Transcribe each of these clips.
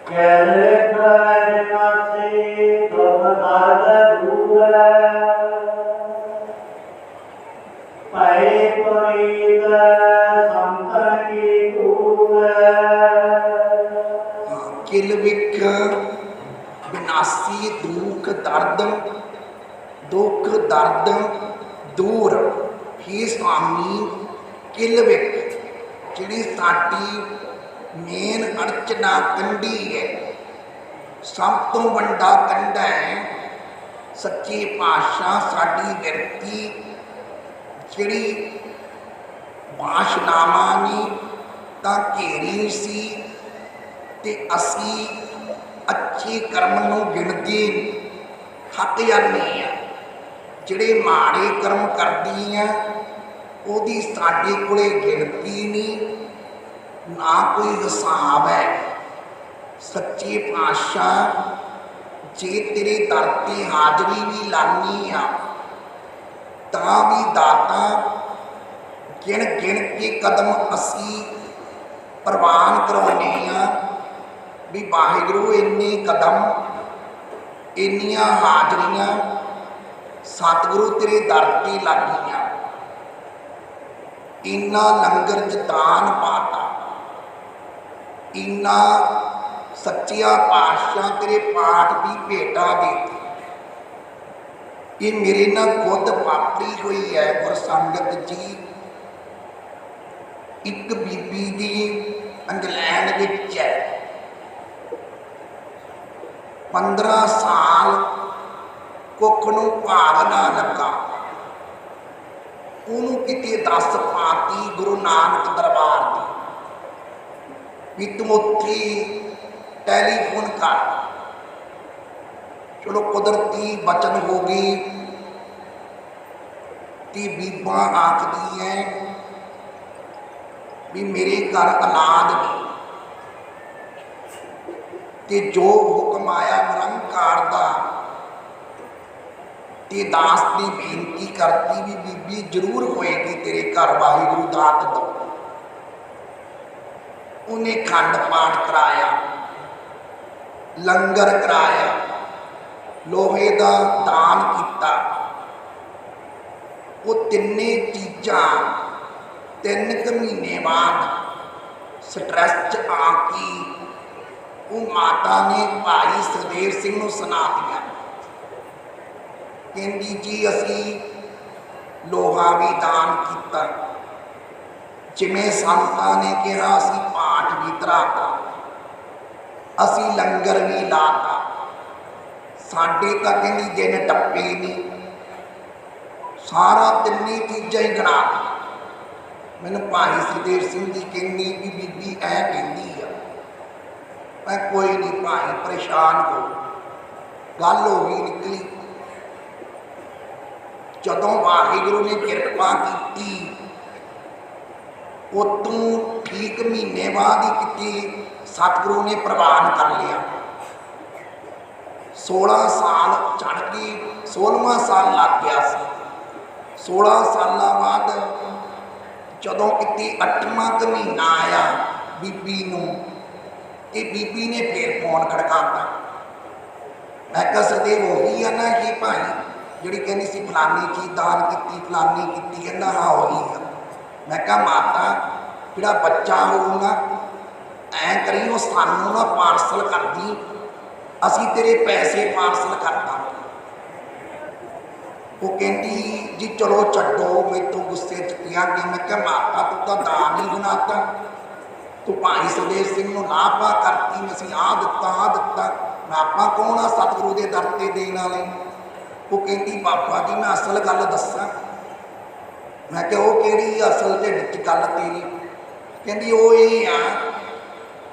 किल विख विनाशी दुख दर्द दुख दर्द दूर। हे स्वामी किल विख जिहड़ी साडी मेन अड़चना कंढी है, सब तो वड्डा कंढा है सच्चे पातशाह साडी विरती जिहड़ी वासनावां ने तां घेरी सी ते असी अच्छे कर्म नूं गिणदे थक जाते हैं। जिहड़े माड़े कर्म करदी हैं ओहदी साडे कोले गिणती नहीं, ना कोई हिसाब है। सच्चे पातशाह जे तेरे दर ते हाजरी भी लानी आ तां भी दाता गिण गिण के कदम असी प्रवान करवाने आ भी वाहिगुरू इन्ने कदम इन्नियां हाजरियां सतगुरु तेरे दर ते लागियां, इन्ना लंगर च दान पाता, इन्ना सच्चिया पातशाह तेरे पाठ की भेटा देती। ये मेरे ना खुद वापरी हुई है गुरसंगत जी। एक बीबी दी इंग्लैंड विच है, 15 साल कुख नूं भाग ना लगा, उन्होंने किते दस पाती गुरु नानक दरबार की भी तुम उत्थे टैलीफोन कर। चलो कुदरती बचन हो गई ते बीबा आखदी है भी मेरे घर औलाद नहीं, ते जो हुक्म आया निरंकार दा ते दास ने बेनती करती भी बीबी जरूर होएगी तेरे घर वाहिगुरू दात दो। उन्हें खंड पाठ कराया, लंगर कराया, लोहे का दान किया। वो तिन्ने चीज़ां 3 महीने बाद स्ट्रैस च आके वो माता ने भाई सुखदेव सिंह नूं सुना दिया। कहती जी असी लोहा भी दान किया, जिमें संतां ने कहा असी पाठ भी धराता, असी लंगर भी लाता, साडे तां कहंदी दिन टप्पे नहीं, सारा 3 चीज़ां ही गिना दी। मैनूं भाई सुखदेव सिंह जी कहंदी भी बीबी ऐ कहंदी आ। मैं कोई नहीं भाई परेशान हो, गल हो गई निकली। जदों वाहिगुरू ने किरपा की उतों ठीक महीने बाद ही कितनी सतगुरु ने प्रवान कर लिया। 16 साल चढ़ के 16वां साल लग गया सी। 16 साल बाद जदों कितनी 8वां महीना आया बीबी नूं, ये बीबी ने फिर फोन खड़काता। मैं कहा सदैव वही है ना कि भाई जिहड़ी कहनी सी फलानी चीज़ दान की फलानी की, कहना हाँ वही है। मैं कहा माता जिहड़ा बच्चा होगा ऐ करी वो सानू ना पार्सल कर दी, असी तेरे पैसे पार्सल कर देंगे। वो कहती जी चलो छड्डो मेरे तो गुस्से च पिया गया। मैं कहा माता तू तो दान ही बनाता, तू भाई सुखदेव सिंह नूं ना पा करती, असीं आ दिता आपा कौन आ सतगुरु के दर ते देण वाले। वो कहती बाबा जी मैं असल गल दसा। मैं क्या वो किहड़ी असल ढिड च गल तेरी? कहती वो ये आ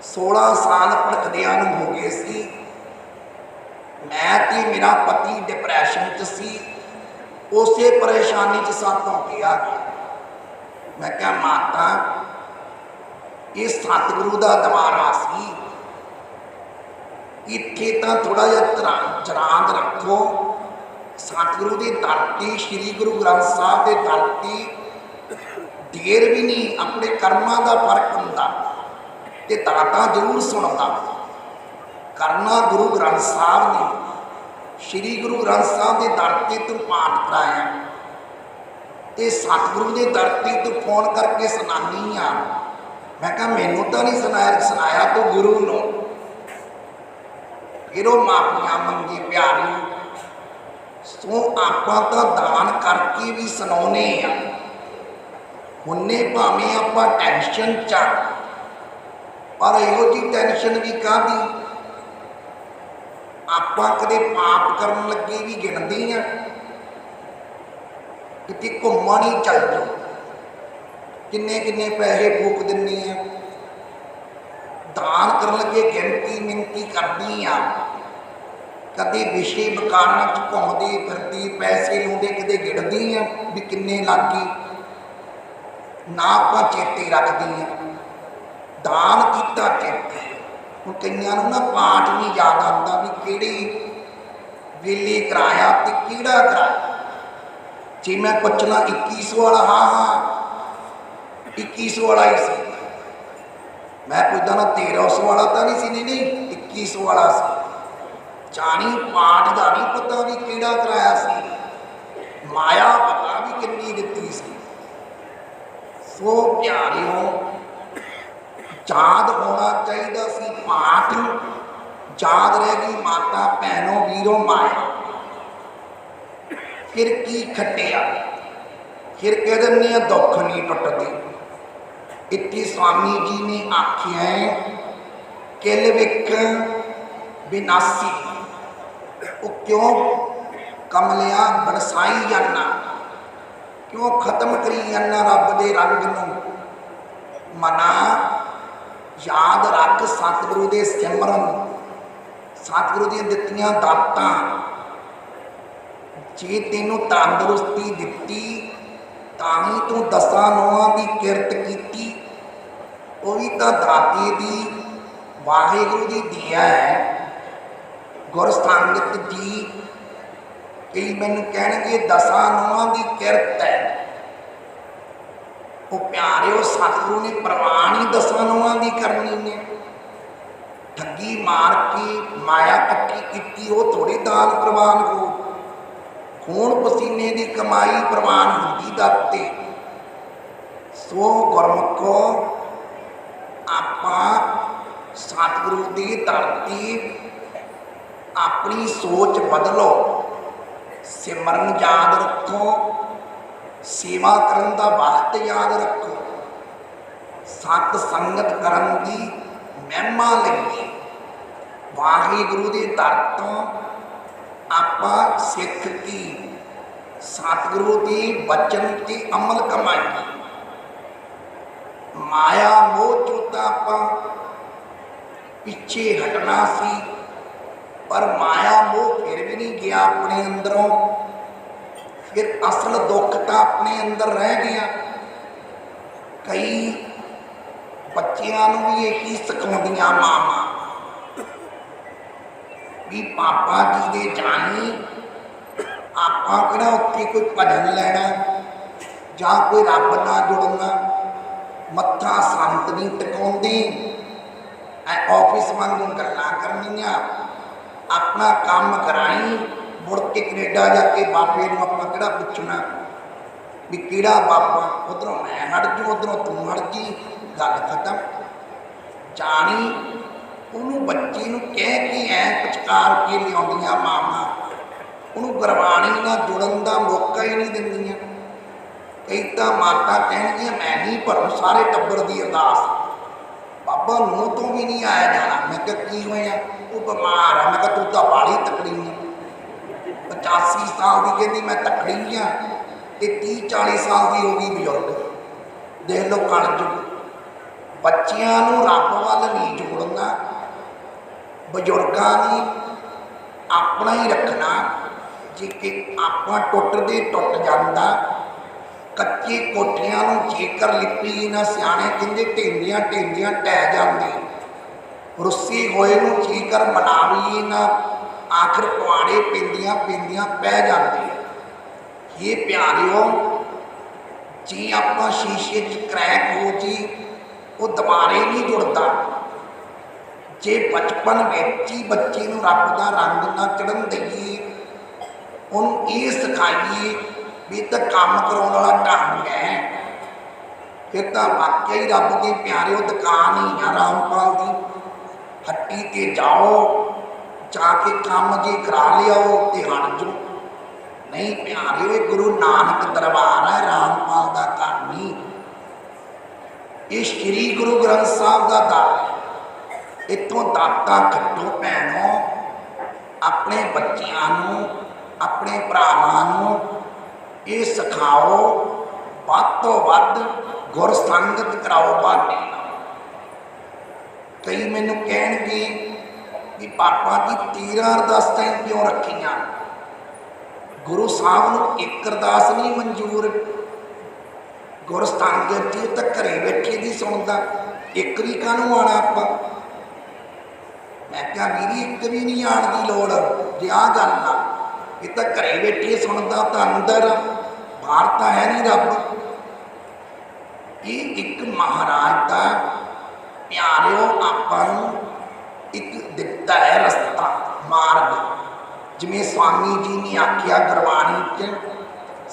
16 साल भटकदियां नूं हो गए सी, मैं ते मेरा पति डिप्रैशन च सी, उसे परेशानी च सातों गया। मैं क्या माता ये सतगुरु का दवारा सी, इत्थे तां थोड़ा जिहा जरांद रखो। सतगुरु के दर ते श्री गुरु ग्रंथ साहब के दर ते देर भी नहीं, अपने कर्मां का फर्क हुंदा ते दाता जरूर सुनदा। करना गुरु ग्रंथ साहब ने, श्री गुरु ग्रंथ साहब के दर ते तू पाठ कराया, तो सतगुरु के दर ते तू फोन करके सुनानी आ। मैं कहा मैनू तो नहीं सुनाया, सुनाया तो गुरु नो। फिर वो माफिया मंगे प्यारी, सो आपां तो दान करके भी सुनाने आ। हुन्ने भावें आपां टेंशन च, पर इहो जी टेंशन भी काहदी, आपां कदे पाप करन लगे भी गिणदे आ, किते घुम्मण ही चल जाओ, किन्ने किन्ने पैसे फूक दिन्ने आ, दान करन लगे गिनती मिनती करदी आ, कदे विषे विकारां च घुमदे फिरदे पैसे लाउंदे कदे गिणदी आ भी किन्ने लग गए, ना आपां चेते रखदी आ। दान किता चेते, हुण कईयां नूं ना पाठ नहीं याद आंदा भी किहड़ी वेले कराया ते किहड़ा कराया। जे मैं पुछना 2100 वाला, हाँ हाँ 2100 वाला ही सी, मैं पुछदा ना 1300 वाला तो नहीं सी, नहीं 2100 वाला सी। जानी पाठ का नहीं पता भी किहड़ा कराया सी, माया पता भी कितनी दिती सी। सो प्यारियों, याद होना चाहिए सी पाठ, याद रह गई माता भैनों वीरों माया। फिर की खटिया, फिर कह दिंदे दुख नहीं टुटते। इत्थे स्वामी जी ने आखिया है किल विक विनाशी, वो क्यों कमलिया बनसाई जाना, क्यों खत्म करी जाना रब दे रंग नूं। मना याद रख सतगुरु दे सिमरन, सतगुरु दी दित्तियां दातां। जे तेनों तंदुरुस्ती दिती तां ही तू 10 नौआं दी किरत कीती, वो भी तां दाते दी वाहिगुरु दी दिया है। गुर संगत जी कई मैनूं कहणगे 10 नौआं दी किरत है, वो प्यारिओ सतगुरु ने प्रवान ही 10 नौआं दी करनी ने। ठगी मार के माया कट्ठी की वो थोड़ी दान प्रवान हो, खून पसीने की कमाई प्रवान होगी दाते। सो गुरमुखो आपां सतगुरु की धरती अपनी सोच बदलो, सिमरन याद रखो, सेवा करन दा वक्त याद रखो, सत संगत करन दी महिमा लगी। वाहिगुरु के दर तों आपां सिख की सतगुरु के वचन ते अमल कमाई। माया मोह चों आपां पिछे हटना सी, पर माया मोह फिर भी नहीं गया अपने अंदरों। फिर असल दुख तो अपने अंदर रह गया। कई बच्चों भी यही सिखाउंदियां मावां भी पापा जी दे जानी, आपां किहड़ा उत्थे कोई भजन लैना जां कोई रब नाल जुड़ना, मत्था संत नहीं टिकाउंदे, ऑफिस वांगू गल्लां करनियां, अपना काम कराई, मुड़ के कनेडा जाके बाबे नूं आपां किहड़ा पुछना भी किहड़ा बाबा, उधरों मैं हट जू उधरों तू हट जी, गल खत्म। जानी उन्होंने बच्चे नूं कह के ऐ पचकार के लियाउंदियां मावां, उन्होंने गुरबाणी नाल जुड़न दा मौका ही नहीं दिंदियां। कई तां माता कहणगियां मैं नहीं भरूं सारे टब्बर दी अरदास, बाबा नूं तो भी नहीं आया जाना। मैं कहा की होया, वो बीमार है। मैं कहा तू तो बाली तकड़ी है, 85 साल की कहती मैं तकड़ी हाँ, तो 30-40 साल की हो गई बजुर्ग। देख लो कलयुग, बच्चियां नूं रब वल नहीं जोड़ना, बजुर्गां ने अपना ही रखना। जे कि आपां टुटदे टुट जांदा, कच्चे कोठियां नूं जेकर लिपी ना सियाणे कहंदे ढेंदियां ढेंदियां ढह जांदी, रुस्से होए नूं जेकर मनावीए ना आखिर पुआड़े पेंदियां पेंदियां पै जांदी। ये प्यारिओ जे आपां शीशे च क्रैक हो जी, वो दोबारे नहीं जुड़ता। जे बचपन में ही बच्चे नूं रब दा रंग ना चढ़न दईए, उन्होंने ये सिखाइए भी तो काम कराने वाला ढंग है, फिर तो वाकई रब के प्यारे दुकान ही आ रामपाल की। हट्टी ते जाओ, जाके काम जे करा लियाओ तो हट जाओ। नहीं प्यारे, गुरु नानक दरबार है, रामपाल का घर नहीं। ये श्री गुरु ग्रंथ साहब का दर है। इतों दाता खट्टो भैनों, अपने बच्चों अपने भरावां ये सिखाओ, वध तो वध गुर संगत कराओ बहाने। कई मैनू कहे कि पापा जी 13 अरदासां क्यों रखियां? गुरु साहब नूं एक अरदास नहीं मंजूर, गुर संगत जी तो घरे बैठे भी सुनता, एक भी कानूं आना आपां? मैं क्या मेरी एक भी नहीं आने की लौड़, जे आ गल आ ये तो घरे बैठे सुनता तो अंदर बाहर तो है नहीं रब। ये एक महाराज का प्यारिओ आपां एक दिता है रस्ता मार्ग, जिमें स्वामी जी ने आख्या गुरबाणी च,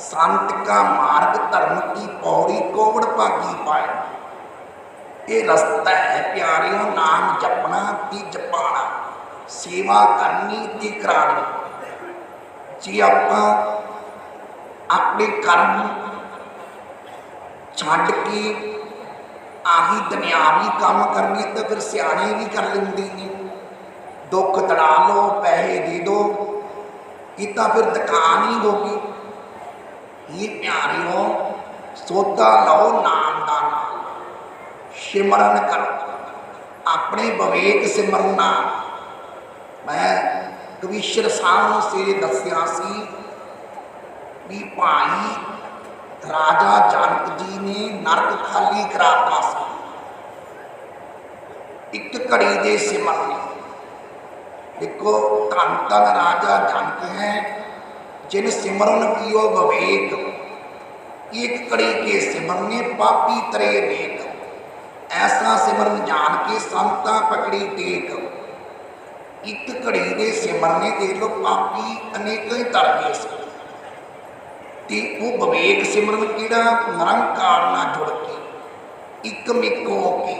संत का मार्ग धर्म की पौड़ी कोवड़ भागी पाए। ये रस्ता है प्यारिओ, नाम जपना ती जपाना, सेवा करनी ती करानी। जे आपां अपने कर्म छड्ड के आही दुनियावी काम करने तो फिर सियाने भी कर लेंदे ने, दुख तड़ा लो पैसे दे दो, ये तो फिर दुकान ही होगी। ये प्यारिओ सोता लो नाम का नाम, सिमरन करो, अपने विवेक सिमरना। मैं कविश्वर साहब से दसिया सी भी भाई राजा जनक जी ने नरक खाली कराता सी एक घड़ी दे सिमरने। देखो धन धन राजा जनक है, जिन सिमरन पियो विवेक, एक घड़ी के सिमरने पापी तरे नेक। ऐसा सिमरन जान के संता पकड़ी टेक, एक घड़ी के सिमरने देख लो पापी अनेक ही तर गए सी। वो विवेक सिमरन किहड़ा निरंकार नाल जुड़ के एक मिक हो के,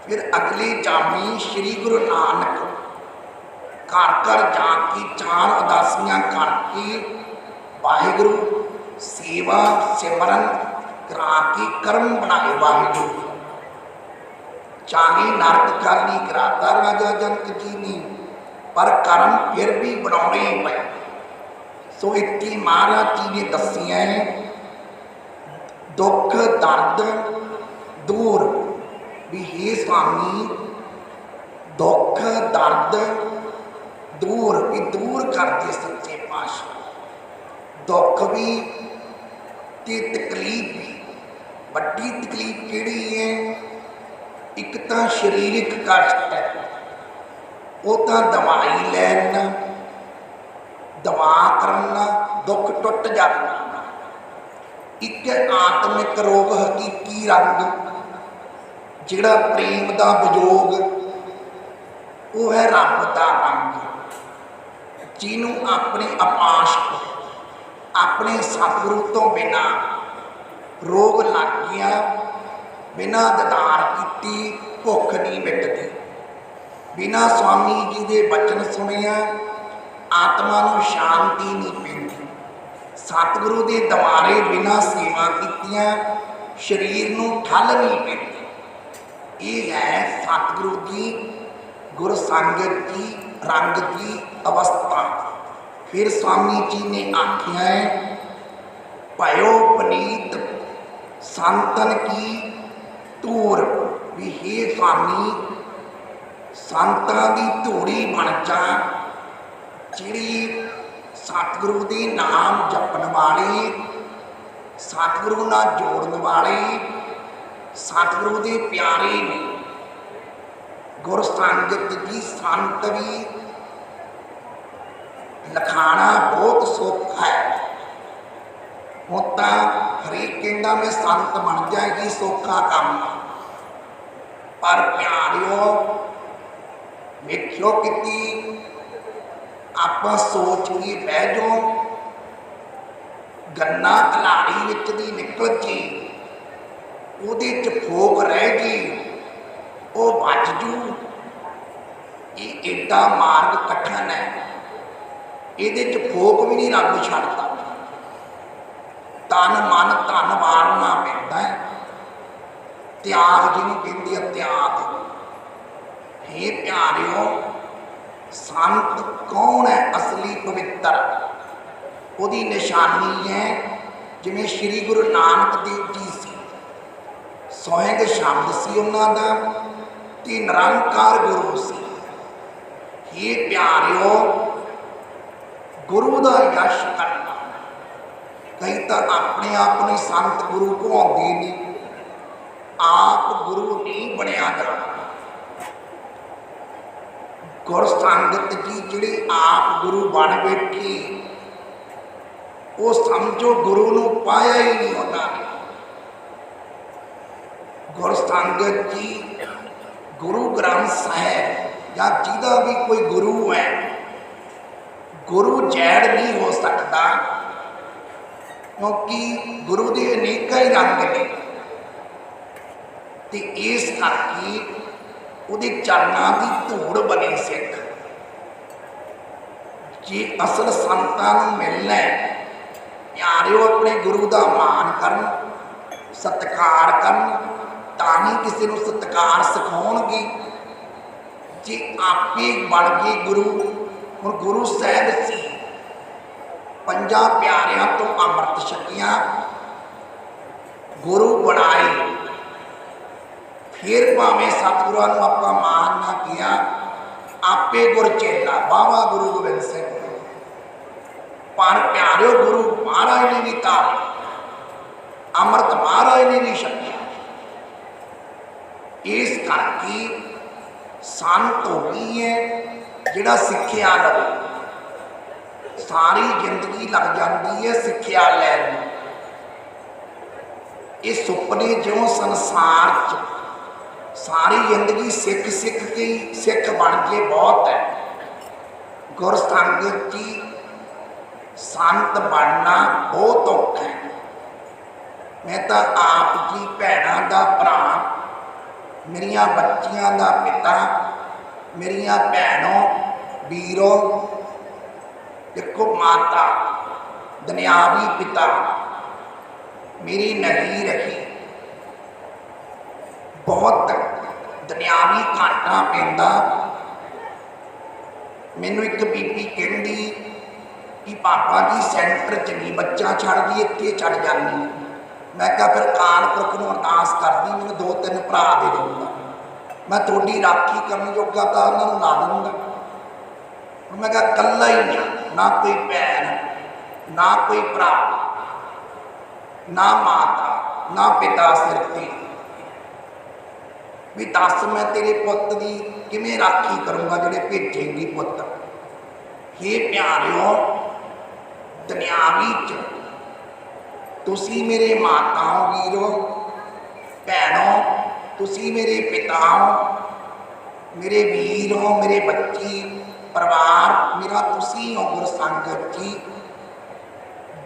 फिर अगले जामी श्री गुरु नानक घर घर जाके 4 उदासियां करके वाहिगुरु सेवा सिमरन करा के कर्म बनाए वाहिगुरु। चाहे नरक खाली कराता राजा जनक जी ने, पर कर्म फिर भी बनाने ही पे। सो इतनी महाराज जी ने दसिया दुख दर्द दूर भी, हे स्वामी दुख दर्द दूर भी दूर करते सच्चे पातशाह। दुख भी ते तकलीफ भी, बड़ी तकलीफ किहड़ी है? एक तो शरीरिक कष्ट है, वो तो दवाई लैना दवा करना दुख टुट जाना। एक आत्मिक रोग हकीकी रंग जिहड़ा प्रेम का विजोग, वो है रब का रंग। जिन्हों अपने अपाशक अपने सतगुरु तो बिना रोग लग गया, बिना ददार की भुख नहीं मिटती, बिना स्वामी जी के बचन सुनिया आत्मा को शांति नहीं मिलती। सतगुरु के दवारे बिना सेवा कीतियां शरीर को ठल नहीं मिलती। ये है सतगुरु की गुर संगत की रंग की अवस्था। फिर स्वामी जी ने आख्या है, भयो पनीत संतन की धूर भी, हे स्वामी संतां की धूड़ी बन जा, जिहड़ी सतगुरु के नाम जपन वाले, सतगुरु नाल जोड़न वाले, सतगुरु के प्यारे ने। गुर संगत जी संत भी लिखाना बहुत सौखा है। हुण तां हरेक कहंदा मैं संत बन जाएगी, सौखा काम, पर प्यारिओ ਵੇਖਿਓ कितनी आप सोच के बह जाओ, गन्ना कलाड़ी विच दी निकल जी ਉਹਦੇ ਚ ਫੋਕ ਰਹਿ ਗਈ, ਉਹ ਬਚ ਜੂ। ਇਹ ਏਡਾ ਮਾਰਗ ਕਠਿਨ ਹੈ, ਇਹਦੇ ਚ ਫੋਕ ਵੀ ਨਹੀਂ ਰੱਬ ਛੱਡਦਾ। ਤਨ ਮਨ ਧਨ ਵਾਰਨਾ ਪੈਂਦਾ ਹੈ। ਤਿਆਗ ਜਿਹਨੂੰ ਕਹਿੰਦੇ ਆ, ਤਿਆਗ। हे प्यारियो, संत कौन है असली पवित्र? ਉਹਦੀ ਨਿਸ਼ਾਨੀ ਹੈ ਜਿਵੇਂ श्री गुरु नानक देव जी सी, सोहंग शब्द सी ਉਹਨਾਂ ਦਾ ਤੇ ਨਿਰੰਕਾਰ गुरु सी। हे प्यारियो, गुरु ਦਾ यश करना। कई तो अपने आप ਨੂੰ संत गुरु कहाਉਂਦੇ ने, आप गुरु नहीं बनया जाता। गुर संगत जी जिहड़ी आप गुरु बन बैठी, वो समझो गुरु नूं पाया ही नहीं उन्होंने। गुर संगत जी गुरु ग्रंथ साहिब या जिहदा भी कोई गुरु है, गुरु जैड़ नहीं हो सकता, क्योंकि गुरु के अनेक ही रंग ने। ते इस करके ਉਹਦੇ ਚਰਨਾਂ ਦੀ ਧੂੜ ਬਣੇ ਸਿੱਖ। ਜੇ ਅਸਲ ਸੰਤਾਂ ਨੂੰ ਮਿਲਣਾ ਹੈ, ਪਿਆਰਿਓ ਆਪਣੇ ਗੁਰੂ ਦਾ ਮਾਣ ਕਰਨ, ਸਤਿਕਾਰ ਕਰਨ, ਤਾਂ ਹੀ ਕਿਸੇ ਨੂੰ ਸਤਿਕਾਰ ਸਿਖਾਉਣਗੇ। ਜੇ ਆਪੇ ਬਣ ਗਏ ਗੁਰੂ। ਹੁਣ ਗੁਰੂ ਸਾਹਿਬ ਸੀ, ਪੰਜਾਂ ਪਿਆਰਿਆਂ ਤੋਂ ਅੰਮ੍ਰਿਤ ਛਕਿਆ, ਗੁਰੂ ਬਣਾਏ। फिर भावें सतगुरां नूं आपां मान ना किया, आपे गुर चेला बावा गुरु गोबिंद सिंह। पर प्यारिओ गुरु महाराज ने भी तारे, अमृत महाराज ने भी छकिया। इस करके संत हो गई है जिहड़ा सिक्ख्या लवे, सारी जिंदगी लग जाती है सिक्ख्या लैण। ये सुपने जो संसार च सारी जिंदगी सिख सिख के सिख बन के बहुत है। गुर संगत जी संत बनना बहुत औखा है। मैं तो आप जी भैनों का भरा, मेरिया बच्चियां का पिता, मेरिया भैनों वीरों, देखो माता दुनियावी पिता मेरी नहीं रही। बहुत दुनियावी घाटा पैंदा। मैनू एक बीबी कहती कि पापा जी सेंटर च नहीं बच्चा छड़दी, इत्थे छड़ जानी। मैं कहा फिर काल पुरख नूं अरदास करदी, मैनूं 2-3 भरा दे दूंगा, मैं थोड़ी राखी करन जोगा तो उन्होंने ला दूंगा। मैं कहा कल्ला ही नहीं, ना कोई भैन, ना कोई भरा, ना माता, ना पिता सिर ते। भी दस मैं तेरे पुत की किवें राखी करूँगा जिहड़े भेजेंगी पुत। हे प्यारिओ, दुनियावी च तुसी मेरे माताओं वीरों भैनों, तुसी मेरे पिताओं, मेरे वीरों, मेरे बच्ची परिवार मेरा तुसी हो। गुर संगत जी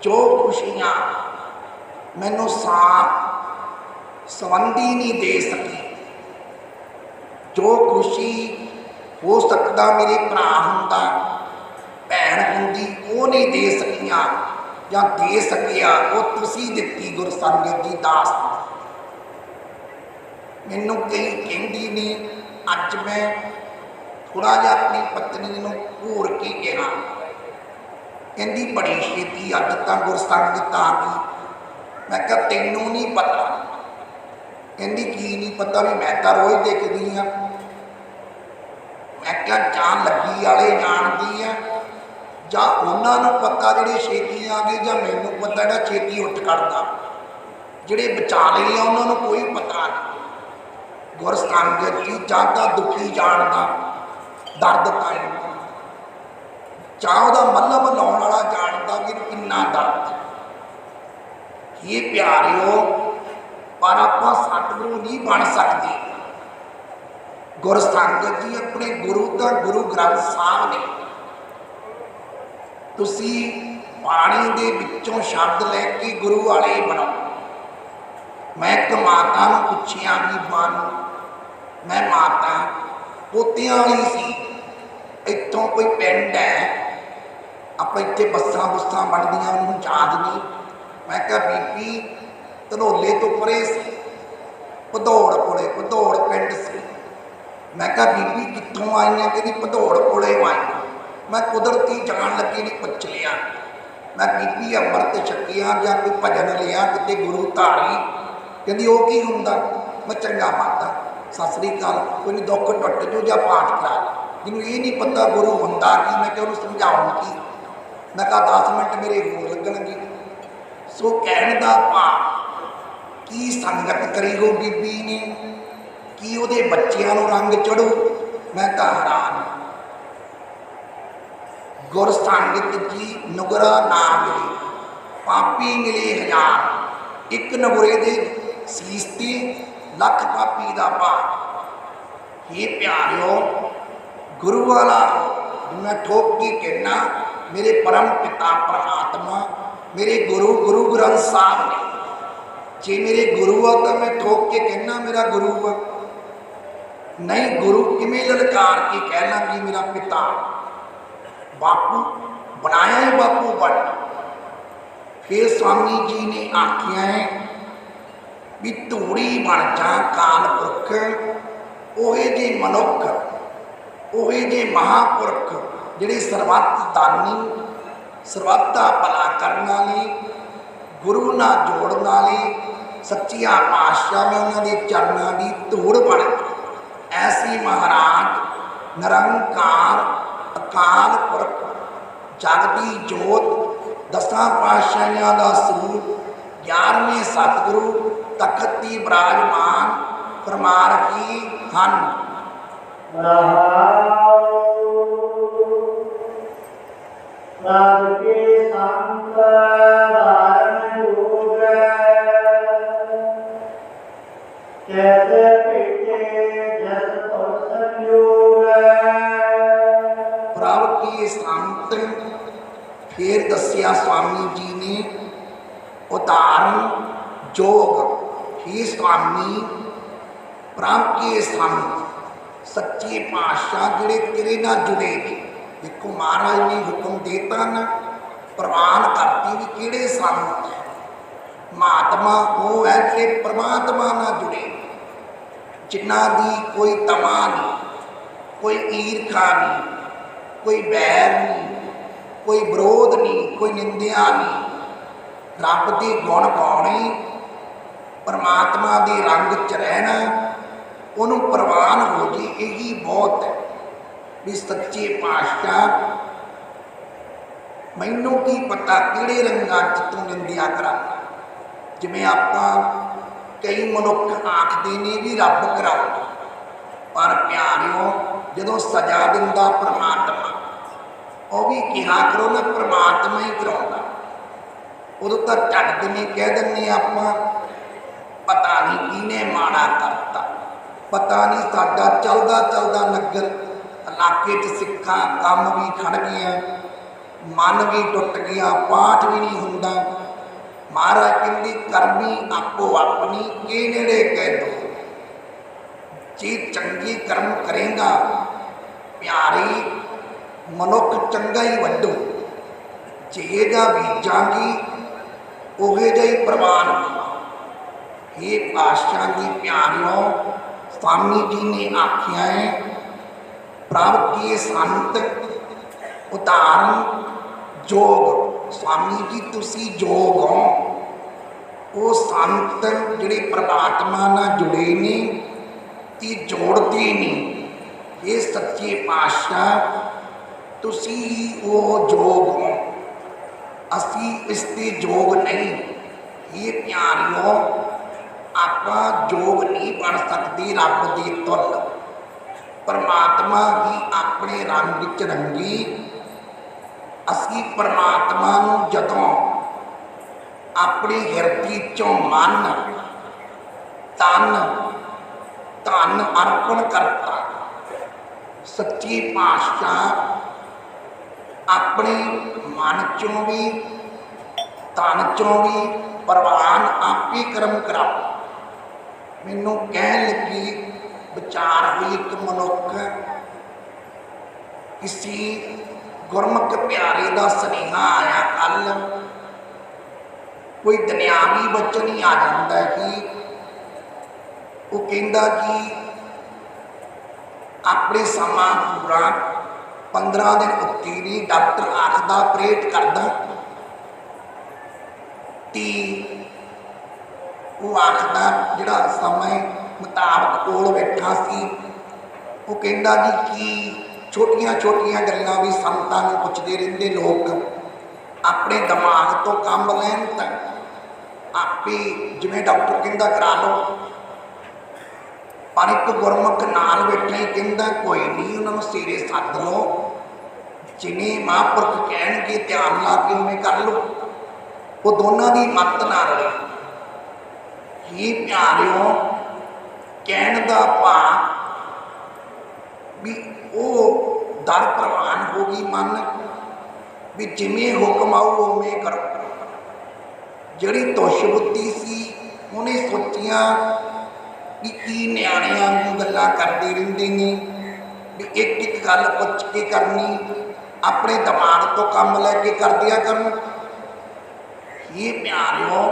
जो खुशियाँ मैनू साथ संबंधी नहीं दे सकी, जो खुशी हो सकता मेरे भरा हुंदा भैन हुंदी वो नहीं दे सकियां या दे सकिया, वो तुसी दित्ती गुर संगत जी दास। मैनू कई कहंदी ने, अज मैं थोड़ा जिहा अपनी पत्नी नूं घूर के कहा, कहंदी बड़ी छेती अज तां गुर संगत आ गई। मैं कहा तैनूं नहीं पता। कहंदी की नहीं पता? भी मैं तो रोज़ देखदी हाँ। मैं क्या जान लगी वाले जानती है, ਜਾਂ ਉਹਨਾਂ ਨੂੰ ਪਤਾ ਜਿਹੜੇ ਛੇਤੀ ਆ ਗਏ, ਜਾਂ ਮੈਨੂੰ ਪਤਾ ਜਿਹੜਾ ਛੇਤੀ ਉੱਠ ਖੜਦਾ। ਜਿਹੜੇ ਵਿਚਾਲੇ ਆ ਉਹਨਾਂ ਨੂੰ ਕੋਈ ਪਤਾ ਨਹੀਂ। ਗੁਰ ਸੰਗਤ ਜੀ ਜਾਂ ਤਾਂ ਦੁਖੀ ਜਾਣਦਾ ਦਰਦ ਕਾਇਮ, ਜਾਂ ਉਹਦਾ ਮੱਲਮ ਲਾਉਣ ਵਾਲਾ ਜਾਣਦਾ ਵੀ ਕਿੰਨਾ ਦਰਦ। ਇਹ ਪਿਆਰਿਓ, ਪਰ ਆਪਾਂ ਸਤਿਗੁਰੂ ਨਹੀਂ ਬਣ ਸਕਦੇ गुर संगत जी अपने गुरु तो गुरु ग्रंथ साहब ने, तुसी बाणी दे विचों शब्द लैके गुरु वाले बनाओ। मैं एक माता नूं पुछिया भी बानू, मैं माता पोतियां वाली सी, इत्थों कोई पिंड है आप इत्थे बसां बुसां बनदियां उन्होंने याद नहीं। मैं कहा बीबी धनोले तो परे सी, भदौड़ कोले, भदौड़ पिंड सी। मैं कहा बीबी कित्थों आई हैं? कहती भदौड़ कोले आई। मैं कुदरती जान लगी नहीं पुछ लिया। मैं बीबी अमृत छकिया या कोई भजन लिया किते गुरु धारी? कहती वो की हुंदा? मैं चंगा माता सत श्री अकाल, कोई नहीं दुख टुट जो या पाठ करा ला। जिन्होंने ये नहीं पता गुरु हुंदा की, मैं क्या उन्होंने समझाऊंगी। मैं कहा 10 मिनट मेरे होर लगणगे। सो कहने का भाव की संगत करी हो बीबी ने, की उहदे बच्चियां नूं रंग चढ़ू। मैं तो हैरान। गुर संगत जी नुगरा ना मिले पापी मिले हजार, एक नगुरे दे सीस ते लख पापी दा भार। ये प्यारियो गुरु वाला मैं ठोक के कहना, मेरे परम पिता परमात्मा मेरे गुरु गुरु ग्रंथ साहब ने। जे मेरे गुरु आ तो मैं ठोक के कहना मेरा गुरु आ, नहीं गुरु किमें ललकार के कहना कि मेरा पिता। बापू बनाया है बापू बन। फिर स्वामी जी ने आखिया है भी धूड़ी बन जा काल पुरख, ओहे जे मनुख, ओहे जे महापुरख जिहड़े सरबत दानी, सरबत दा भला करने वाले, गुरु नाल जोड़न वाले, सच्चिया पातशाह में उन्होंने चरणों की धूड़ बन। ऐसी महाराज निरंकार अकाल पुरख जगदी जोत दसां पातशाहियां दा स्वरूप 11वें सतगुरु तखत ती विराजमान फरमा रखी हन। रब के संत धारण योग, कैसे भेटे जस तुर संयोग। प्रभ के संत फिर दसिया स्वामी जी ने उदाहरण जोग। ही स्वामी प्रभ के संत सच्चे पातशाह जिहड़े तेरे नाल जुड़े ने। देखो महाराज ने हुक्म देता ना, प्रवान करती भी किहड़े संत है। महात्मा वो है कि परमात्मा नाल जुड़े, जिन्हां दी कोई तमा नहीं, कोई ईर्खा नहीं, कोई बैर नहीं, कोई विरोध नहीं, कोई निंदिया नहीं। रब के गुण गाने, परमात्मा के रंग च रहना, उन्होंने प्रवान हो जी, यही बहुत है। भी सच्चे पातशाह मैनू की पता किहड़े रंगां च तू निंदिया करा। जिवें आपां कई मनुख आखदे ने भी रब कराओ, पर प्यारिओ जदों सजा दिंदा परमात्मा, वो भी कहा करो ना परमात्मा ही कराउंदा। उदों तो झट दिने कह दिंदे आपां पता नहीं किने माड़ा करता, पता नहीं साडा चलदा चलदा नगर इलाके च सिक्खां काम भी खड़ गया, मन भी टुट गया, पाठ भी नहीं हुंदा। महाराज कहंदे करनी आपो अपनी के नेड़े कह दो। जे चंगे कर्म करेगा प्यारे मनुख चंगा ही वड्डो, जेगा बीजांगी ओहे जा ही प्रवान होगा। हे पातशाह जी प्यारियों, स्वामी जी ने आख्या है प्रभ के संत उदाहरण जोग। स्वामी जी तुसी जोग हो, वो संत जिहड़े परमात्मा नाल जुड़े ने ते जोड़ते ने। ये सच्चे पातशाह तुसी वो जोग हो, असी इसते जोग नहीं। ये प्यारियों आपां जोग नहीं बन सकते रब दे तुल। परमात्मा भी अपने रंग च रंगी। असी परमात्मा नूं जदों अपने हिरदी चों मन तन धन अर्पण करता, सच्ची पातशाह अपने मन चों भी तन चों भी प्रवान आप ही कर्म कराओ। मैनू कह लगी विचार हुई एक मनुख किसी गुरमुख प्यारे का सुनेहा आया कल कोई दुनियावी बचन ही आ जाता है कि वो कहता कि अपने समा पूरा 15 दिन उत्ती नहीं डॉक्टर आखदा ऑपरेट करदा ती वो आखदा जिहड़ा समय मुताबक कोल बैठा सी वो कहता जी कि छोटिया छोटिया गल्लां भी संतां नूं पुछदे रहिंदे लोग अपने दिमाग तो काम लैन तक आपे जिवें डॉक्टर कहता करा लो पर एक गुरमुख नाल बैठा ही कहता कोई नहीं उन्होंने सिरे सद लो जिन्हें महापुरख कह ध्यान ला के उन्हें कर लो वो दोनों की मत ना रहे ही प्यारियों कहण दा भाव भी वो दर प्रवान होगी मन भी जिमें हुक्म आऊ उवें करो। जिहड़ी तुश बुद्धि सी उन्हें सोचिया भी की न्याणे वांगू गल्लां करदे रहिंदे ने भी एक एक गल पुछ के करनी अपने दिमाग तो काम लैके कर दिया करूँ। ये प्यारियों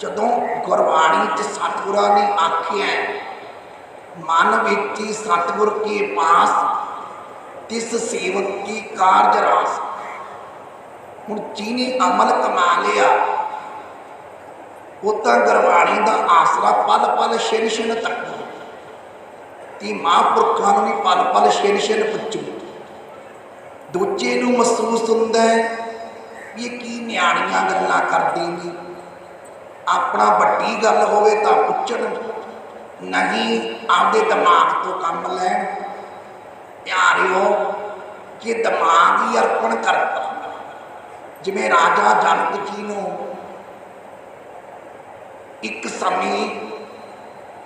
जदों गुरबाणी च सतगुरां ने आखिया मन विच सतगुर के पास तिस सेवक की कारज रास। हुण जिन्हें अमल कमा लिया वो तो गुरबाणी का आसरा पल पल छिन छिन तक ती महापुरखों ने पल पल छिन छिन पुछू। दूजे नूं महसूस हुंदा है ये की न्याणियां गल्लां करदे ने अपना वड्डी गल होवे तां पुछण नहीं आपदे दिमाग तो काम लैण। प्यारिओ कि दिमाग ही अर्पण करता जिवें राजा जनक जी नूं एक समय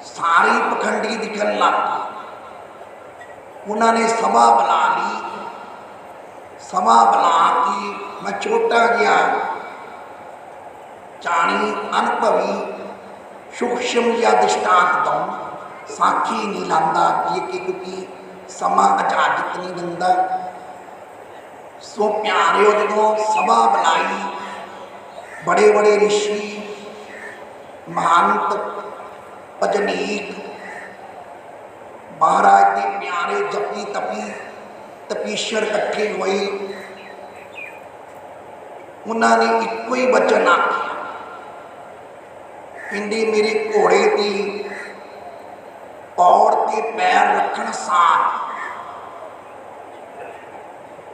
सारी पखंडी दिखन लग गई। उन्होंने सभा बुला ली। सभा बुला के मैं छोटा गया जानी अनुभवी सूक्ष्म या दृष्टांत दूँ साखी नहीं लाता क्योंकि समा इजाजत नहीं दिंदा। सो प्यारिओ जो सभा बुलाई बड़े बड़े ऋषि महंत भजनीक महाराज के प्यारे जपी तपी तपीश्वर इकट्ठे हुए। उन्होंने एको ही वचन आख्या कहंदे मेरे घोड़े की पौड़ ते पैर रखण सार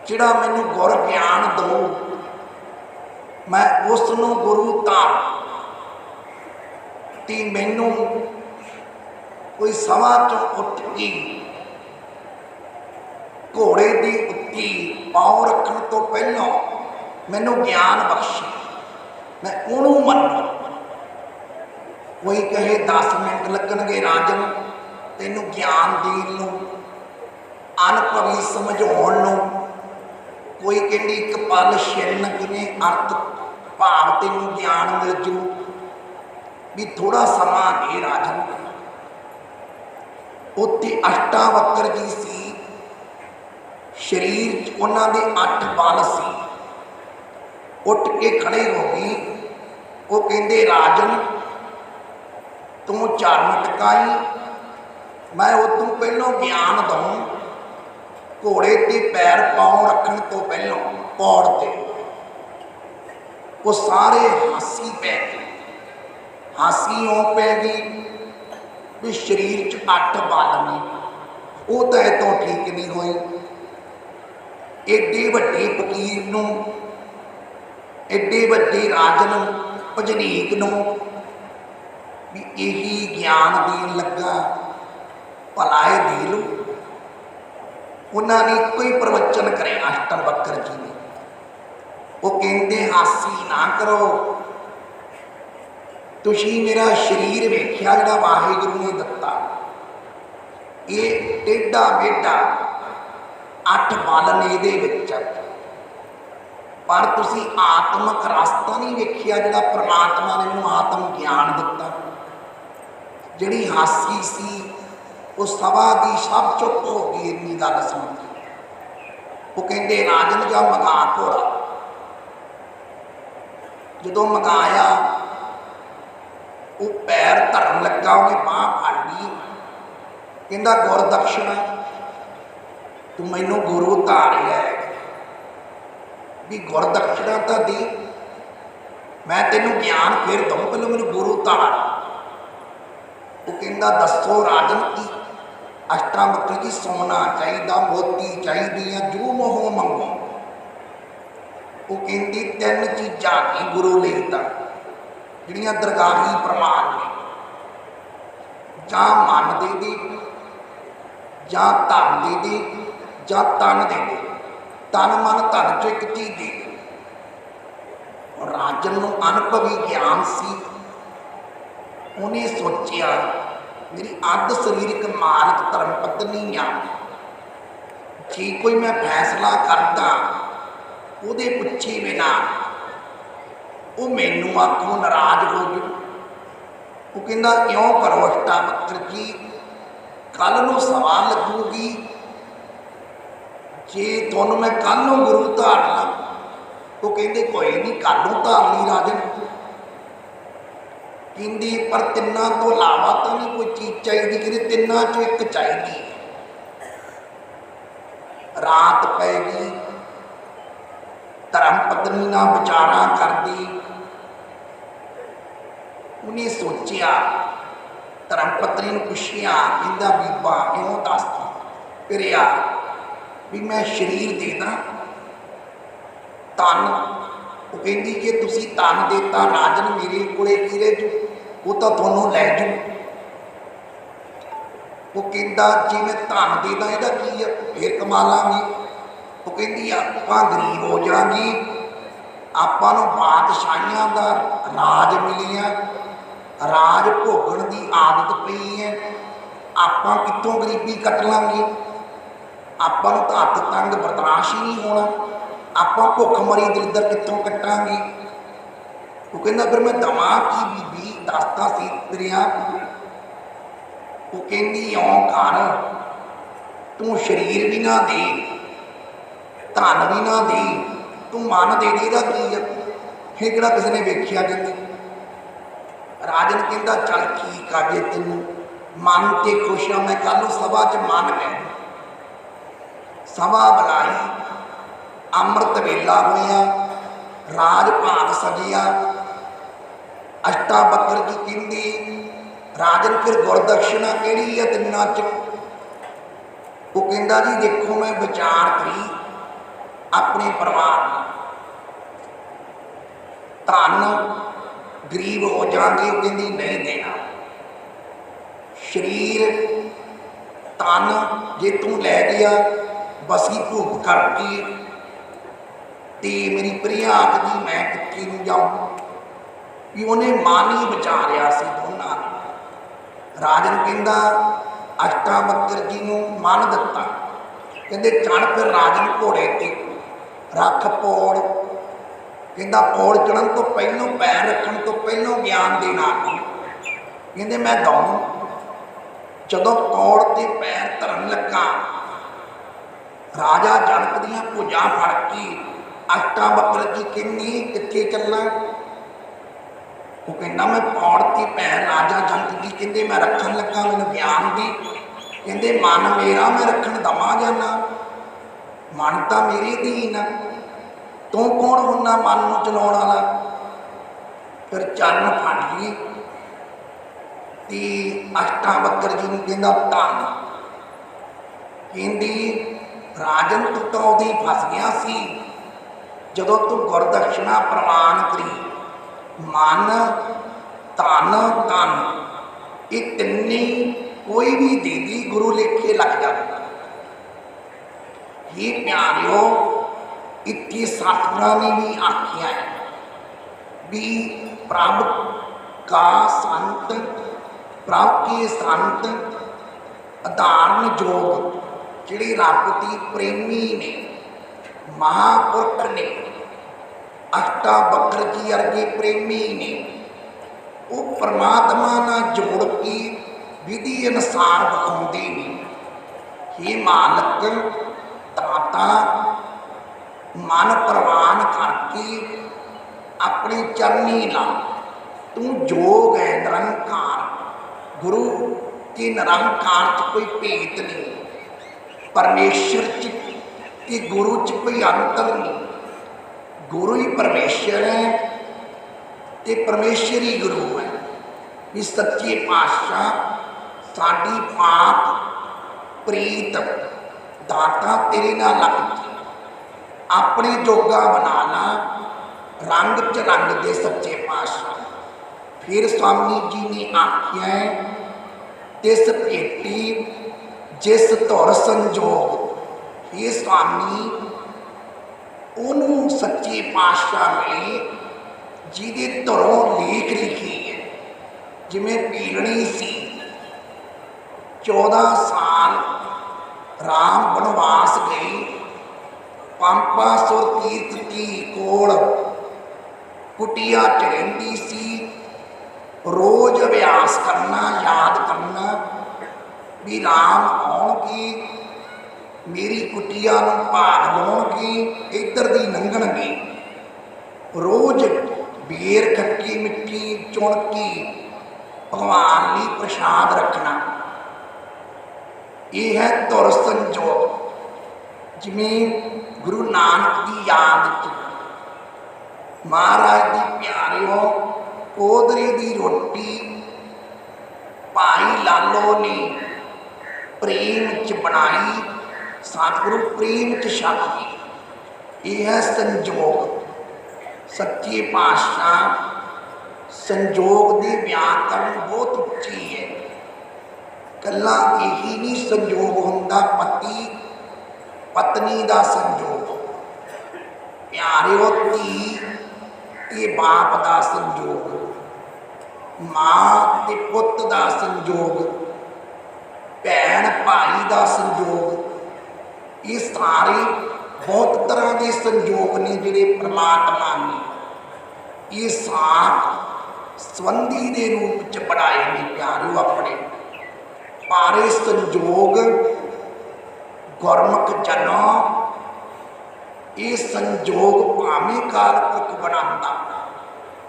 जिहड़ा मैनू गुर ज्ञान दो मैं उसनूं गुरु धार ती मैनू कोई सभा चों उठ के घोड़े की उत्ती पाँव रखण तो पहलों मैनू ज्ञान बख्शे मैं उन्होंने मन्नू। कोई कहे 10 मिनट लगणगे राजन तेनू ज्ञान देण नूं अनुभवी समझाउण नूं। कोई कहंदी एक पल छिन किवें अर्थ भाव तेनू ज्ञान मिल जू भी थोड़ा समा दे राजन। उत्ते अष्टावक्र जी सी शरीर उन्हां दे 8 बाल सी। उठ के खड़े हो गए वो कहंदे राजन तू चरण टकाई मैं उदों पहलों ज्ञान दूँ। घोड़े के पैर पाँव रखने तो पहलों पौड़ ते वो सारे हासी पै गए। हासी ओं पै गई भी शरीर च 8 बाल ने वो तो इतों ठीक नहीं हुई। एडे वड्डे फकीर नूं एडे वड्डे राजन भजनीक नूं भी यही ज्ञान देन लगा भलाए दे लो। उन्होंने कोई प्रवचन करे अष्टावक्र जी ने वो कहते हासी ना करो तुसी मेरा शरीर वेख्या जिहड़ा वाहिगुरू ने दिता ये टेढ़ा मेढ़ा 8 बल ने इहदे विच, पर तुसी आत्मक रास्ता नहीं वेखिया जिहड़ा परमात्मा ने मैनूं आत्म ज्ञान दिता। जिहड़ी हासी सी वो सभा दी सब चुप हो गई इन्नी गल सुन के। वो कहंदे राजन जा मंगा घोड़ा। जदों मंगाया वो पैर धरन लगा, उन्हें बांह फड़ ली, कहंदा गुरदक्षिणा तू मैनू गुरु धारिया भी गुरदक्षिणा तो दे, मैं तेनू ज्ञान फिर दूँ, पहले मैनू गुरु धार। वो कहंदा दसो राजन की अष्टावक्र जी सोना चाहिए, मोती चाहिए, जो मोह मंगो। वो कहती 3 चीज़ां ने गुरु लेता जिहड़ियां दरगाही प्रमाण ने, जां मन दे दे, जां धन दे दे, जां तन दे दे। तन मन धन चो एक चीज़ दे दे। और राजन नूं अनुभवी ज्ञान सी, उन्हें सोचिया मेरी अध शरीरक मालक धर्म पत्नी आ, जे कोई मैं फैसला करदा ਉਹਦੇ ਪੁੱਛੇ बिना वो मैनू आखों नाराज हो जाओ। वो कहता क्यों करो अष्टावक्र जी, कल नूं सभा लगूगी, जे तुहानूं मैं कल नूं गुरु धार ला। वो कहते कोई नहीं, कल नूं धार ली राजन। कहते पर तिन्नां तो इलावा तो नहीं कोई चीज़ चाहिए, कहते तिन्नां चों एक चाहिए। रात पै गई, धर्म पत्नी ना विचारा करती, उन्हें सोचिया, धर्म पत्नी ने पुछया, कहता बीबा क्यों दस फिर भी मैं शरीर दे दा तन। वो कहती जे तुसी तन देता राजन मेरे कोले की रह जू, वो तो थोनों लै जू। वो कहता जे मैं धन दे दा इहदा की है, फिर कमा लांगे। वो कहती आपां गरीब हो जाएंगे, आपां नूं बादशाहियां दा राज मिलिया, राज भोगण की आदत पई है, आपां कित्थों गरीबी कट लांगे, आपां नूं तां हत्थ तंग बर्दाश्त ही नहीं होना, आपां भुखमरी दलिद्दर कित्थों कट्टांगे। वो कहंदा फिर मैं दवां की बीबी, दसदा सी तेरियां। वो कहंदी इउं कर, तू शरीर भी ना दे, धन भी ना दे, तू मन दे दे, इहदा की है, फिर किहड़ा किसी ने वेख्या। कहंदी राजन कहता चल ठीक आ, जे तेन मन ते खुश आ, मैं कल सभा च मन लै। सभा बुलाई, अमृत वेला होया, राज भाग सजिया। अष्टावक्र जी कहते राजन फिर गुरदक्षिणा किहड़ी है तिन्नां च। वो कहता जी देखो मैं विचार करी अपने परिवार, धन गरीब हो जाएंगे, कहती नहीं देना, शरीर तन जे तू लै गया बसी भूख करके, तो मेरी प्रिया आखदी मैं कित्थे नूं जाऊँ, भी उन्हें मन ही विचारिया सी दोनों। राजन कहता अष्टावक्र जी नूं मन दिता, कहते चढ़ फिर राजन घोड़े ते रख पौड़। कहता पौड़ चढ़न तो पहलों पैर रखने तो पहलों ज्ञान देना, कहते मैं दूँ। जदों पौड़ ते पैर धरन लगा, राजा जनक दियां भुजां फड़ के अष्टावक्र जी कहने कित्थे चलना। वो कहना मैं पौड़ ते पैर, राजा जनक जी कहते मैं रखन लगा, मैनूं ज्ञान दे। कहते मन मेरा मैं रखन दवां जाना, मन तो मेरे अधीन, तू कौन होना मन नूं चलाउण वाला। फिर चरण फड़ लिए ते अष्टावक्र जी नूं कहंदा धन। कहंदी राजन तू तो उदों ही फस गया सी जदों तू गुरदक्षिणा प्रवान करी। मन धन तन ये तिन्ने कोई भी दे दी गुरु लेखे लग जाता। ये प्यारिओ इतने सतगुरां ने भी आखिया है भी प्रभ का संत, प्रभ के संत ਉਦਾਹਰਨ ਯੋਗ ਜਿਹੜੇ ਰੱਬ ਦੀ ਪ੍ਰੇਮੀ ਨੇ, ਮਹਾਂਪੁਰਖ ਨੇ, ਅਸ਼ਟਾਵਕਰ ਜੀ ਵਰਗੇ ਪ੍ਰੇਮੀ ਨੇ, ਉਹ ਪਰਮਾਤਮਾ ਨਾਲ ਜੋੜ ਕੇ ਵਿਧੀ ਅਨੁਸਾਰ ਵਿਖਾਉਂਦੇ ਨੇ। हे ਮਾਲਕ ਦਾਤਾ, ਮਨ ਪ੍ਰਵਾਨ ਕਰਕੇ ਆਪਣੇ ਚਰਨੀ ਲਾ। ਤੂੰ ਜੋਗ ਹੈ ਨਿਰੰਕਾਰ, ਗੁਰੂ ਕੇ ਨਿਰੰਕਾਰ 'ਚ ਕੋਈ ਭੇਦ ਨਹੀਂ, ਪਰਮੇਸ਼ਰ 'ਚ ਤੇ ਗੁਰੂ 'ਚ ਕੋਈ ਅੰਤਰ ਨਹੀਂ। ਗੁਰੂ ਹੀ ਪਰਮੇਸ਼ਰ ਹੈ ਤੇ ਪਰਮੇਸ਼ਰ ਹੀ ਗੁਰੂ ਹੈ। ਵੀ ਸੱਚੇ ਪਾਤਸ਼ਾਹ ਸਾਡੀ ਪਾਪ ਪ੍ਰੀਤ ਦਾਤਾ ਤੇਰੇ ਨਾਲ ਲੱਗਦੀ, ਆਪਣੇ ਜੋਗਾ ਬਣਾ ਲਾ, ਰੰਗ 'ਚ ਰੰਗ ਦੇ ਸੱਚੇ ਪਾਤਸ਼ਾਹ। ਫਿਰ ਸਵਾਮੀ ਜੀ ਨੇ ਆਖਿਆ, ਤਿਸ ਭੇਟੀ ਜਿਸ ਧੁਰ ਸੰਜੋਗ। ਇਹ ਸਵਾਮੀ ਉਹਨੂੰ ਸੱਚੇ ਪਾਤਸ਼ਾਹ ਮਿਲੇ ਜਿਹਦੇ ਧੁਰੋਂ ਲੇਖ ਲਿਖੀ ਹੈ। ਜਿਵੇਂ ਪੀਲਣੀ ਸੀ, 14 ਸਾਲ ਰਾਮ ਬਨਵਾਸ ਗਏ, ਪੰਪਾਸੁਰ ਤੀਰਥ ਕੀ ਕੋਲ ਕੁਟੀਆ 'ਚ ਰਹਿੰਦੀ ਸੀ। ਰੋਜ਼ ਅਭਿਆਸ ਕਰਨਾ, ਯਾਦ ਕਰਨਾ ਵੀ ਰਾਮ ਆਉਣਗੇ, ਮੇਰੀ ਕੁਟੀਆ ਨੂੰ ਭਾਗ ਲਾਉਣਗੇ, ਇੱਧਰ ਦੀ ਲੰਘਣਗੇ। ਰੋਜ਼ ਬੇਰ ਖੱਟੀ ਮਿੱਠੀ ਚੁਣ ਕੇ ਭਗਵਾਨ ਲਈ ਪ੍ਰਸ਼ਾਦ ਰੱਖਣਾ। ਇਹ ਹੈ ਧੁਰ ਸੰਜੋਗ। ਜਿਵੇਂ ਗੁਰੂ ਨਾਨਕ ਦੀ ਯਾਦ 'ਚ ਮਹਾਰਾਜ ਦੀ ਪਿਆਰਿਓ ਕੋਦਰੇ ਦੀ ਰੋਟੀ ਭਾਈ ਲਾਲੋ ਨੇ ਪ੍ਰੇਮ 'ਚ ਬਣਾਈ, ਸਤਿਗੁਰੂ ਪ੍ਰੇਮ 'ਚ ਛਕੀ। ਇਹ ਹੈ ਸੰਜੋਗ। ਸੱਚੇ ਪਾਤਸ਼ਾਹ ਸੰਜੋਗ ਦੀ ਵਿਆਕਰਨ ਬਹੁਤ ਉੱਚੀ ਹੈ। ਕੱਲਾ ਇਹੀ ਨਹੀਂ ਸੰਜੋਗ ਹੁੰਦਾ, ਪਤੀ ਪਤਨੀ ਦਾ ਸੰਜੋਗ, ਪਿਆਰਿਓ ਧੀ ਤੇ ਬਾਪ ਦਾ ਸੰਜੋਗ, ਮਾਂ ਤੇ ਪੁੱਤ ਦਾ ਸੰਜੋਗ, ਭੈਣ ਭਾਈ ਦਾ ਸੰਜੋਗ। ਇਹ ਸਾਰੇ ਬਹੁਤ ਤਰ੍ਹਾਂ ਦੇ ਸੰਜੋਗ ਨੇ ਜਿਹੜੇ ਪ੍ਰਮਾਤਮਾ ਨੇ ਇਹ ਸਾਖ ਸੰਬੰਧੀ ਦੇ ਰੂਪ 'ਚ ਬਣਾਏ ਨੇ ਪਿਆਰਿਓ ਆਪਣੇ। ਪਾਰੇ ਸੰਜੋਗ ਗੁਰਮੁਖ ਜਨੋ, ਇਹ ਸੰਜੋਗ ਭਾਵੇਂ ਕਾਲਪੁਰਖ ਬਣਾਉਂਦਾ,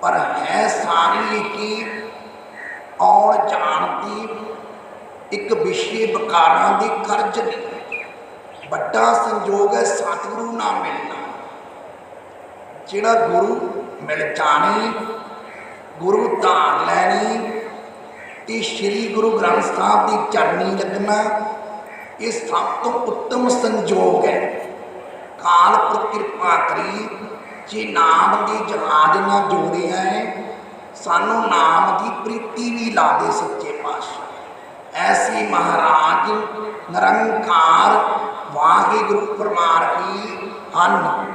ਪਰ ਹੈ ਸਾਰੀ ਕੀ ਆਉਣ ਜਾਣ ਦੀ ਇੱਕ ਵਿਸ਼ੇ ਵਿਕਾਰਾਂ ਦੇ ਕਰਜ ਨੇ। ਵੱਡਾ ਸੰਜੋਗ ਹੈ ਸਤਿਗੁਰੂ ਨਾਲ ਮਿਲਣਾ। ਜਿਹੜਾ ਗੁਰੂ ਮਿਲ ਜਾਣੇ, ਗੁਰੂ ਧਾਰ ਲੈਣੀ ਤੇ ਸ੍ਰੀ ਗੁਰੂ ਗ੍ਰੰਥ ਸਾਹਿਬ ਦੀ ਚਰਨੀ ਲੱਗਣਾ, ਇਹ ਸਭ ਤੋਂ ਉੱਤਮ ਸੰਜੋਗ ਹੈ। ਕਾਲਪੁਰਖ ਕਿਰਪਾ ਕਰੀ ਜੇ ਨਾਮ ਦੇ ਜਹਾਜ਼ ਨਾਲ ਜੋੜਿਆ ਹੈ, ਸਾਨੂੰ ਨਾਮ ਦੀ ਪ੍ਰੀਤੀ ਵੀ ਲਾ ਦੇ ਸੱਚੇ ਪਾਤਸ਼ਾਹ। ਐਸੀ ਮਹਾਰਾਜ ਨਿਰੰਕਾਰ ਵਾਹਿਗੁਰੂ ਪਰਮਾਰਥੀ ਹਨ।